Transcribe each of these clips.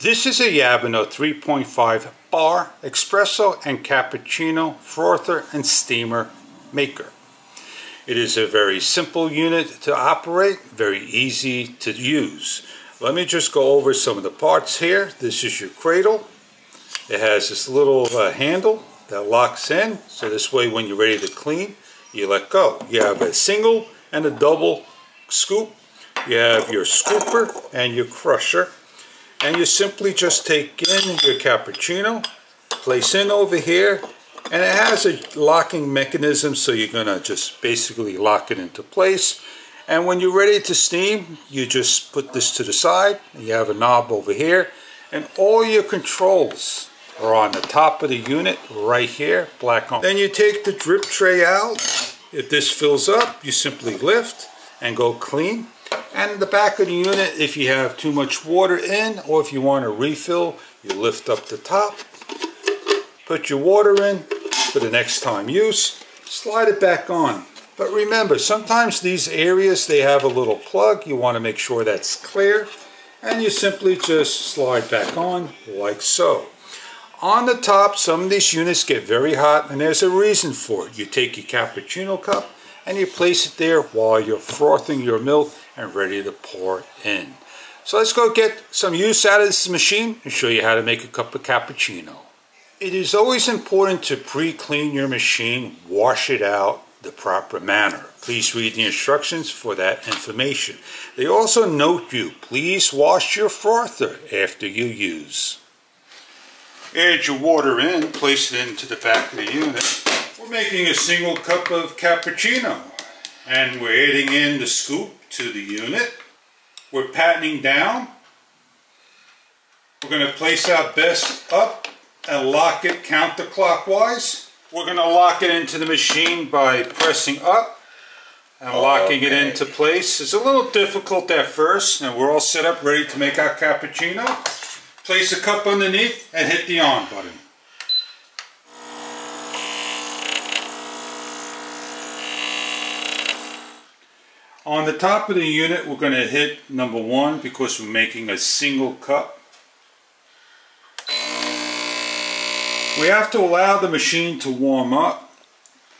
This is a Yabano 3.5 bar espresso and cappuccino frother and steamer maker. It is a very simple unit to operate, very easy to use. Let me just go over some of the parts here. This is your cradle. It has this little handle that locks in, so this way when you're ready to clean, you let go. You have a single and a double scoop. You have your scooper and your crusher. And you simply just take in your cappuccino, place in over here, and it has a locking mechanism, so you're going to just basically lock it into place. And when you're ready to steam, you just put this to the side, and you have a knob over here, and all your controls are on the top of the unit right here, black on. Then you take the drip tray out. If this fills up, you simply lift and go clean. And in the back of the unit, if you have too much water in, or if you want a refill, you lift up the top, put your water in for the next time use, slide it back on. But remember, sometimes these areas, they have a little plug. You want to make sure that's clear, and you simply just slide back on like so. On the top, some of these units get very hot, and there's a reason for it. You take your cappuccino cup and you place it there while you're frothing your milk and ready to pour in. So let's go get some use out of this machine and show you how to make a cup of cappuccino. It is always important to pre-clean your machine, wash it out the proper manner. Please read the instructions for that information. They also note you, please wash your frother after you use. Add your water in, place it into the back of the unit. We're making a single cup of cappuccino, and we're adding in the scoop to the unit. We're patting down. We're going to place our best up and lock it counterclockwise. We're going to lock it into the machine by pressing up and locking it into place. It's a little difficult at first, and we're all set up ready to make our cappuccino. Place a cup underneath and hit the on button. On the top of the unit, we're going to hit number 1 because we're making a single cup. We have to allow the machine to warm up,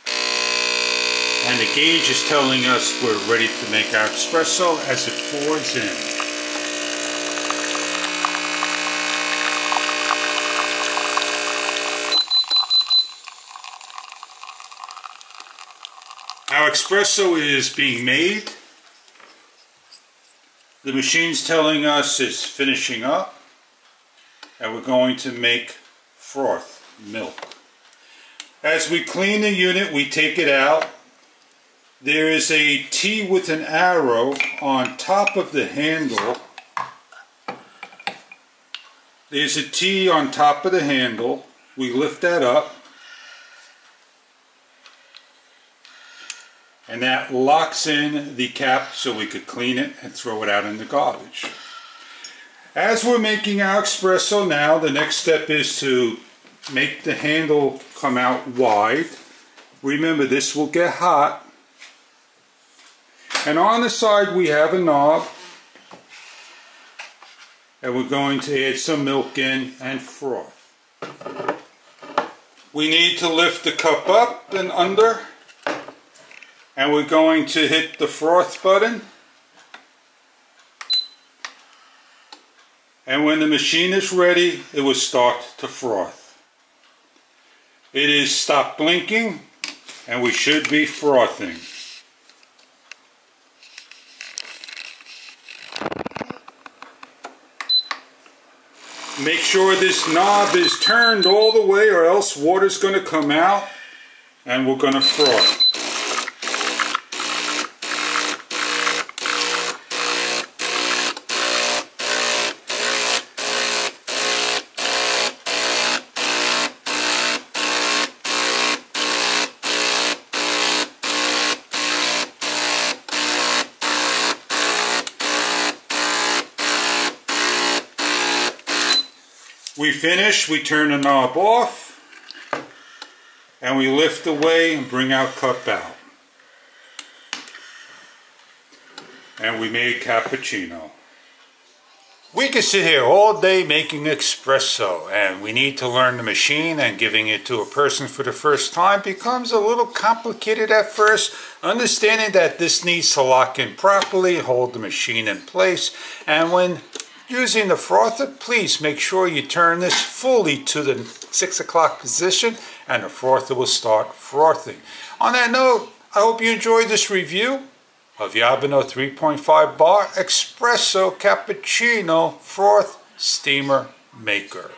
and the gauge is telling us we're ready to make our espresso as it pours in. Our espresso is being made. The machine's telling us it's finishing up, and we're going to make froth milk. As we clean the unit, we take it out. There is a T with an arrow on top of the handle. There's a T on top of the handle. We lift that up, and that locks in the cap so we could clean it and throw it out in the garbage. As we're making our espresso now, the next step is to make the handle come out wide. Remember, this will get hot. And on the side we have a knob, and we're going to add some milk in and froth. We need to lift the cup up and under, and we're going to hit the froth button. And when the machine is ready, it will start to froth. It is stopped blinking, and we should be frothing. Make sure this knob is turned all the way, or else water's going to come out and we're going to froth. We finish, we turn the knob off, and we lift away and bring our cup out. And we made cappuccino. We could sit here all day making espresso, and we need to learn the machine, and giving it to a person for the first time becomes a little complicated at first, understanding that this needs to lock in properly, hold the machine in place, and when using the frother, please make sure you turn this fully to the 6 o'clock position and the frother will start frothing. On that note, I hope you enjoyed this review of Yabano 3.5 bar Espresso Cappuccino Froth Steamer Maker.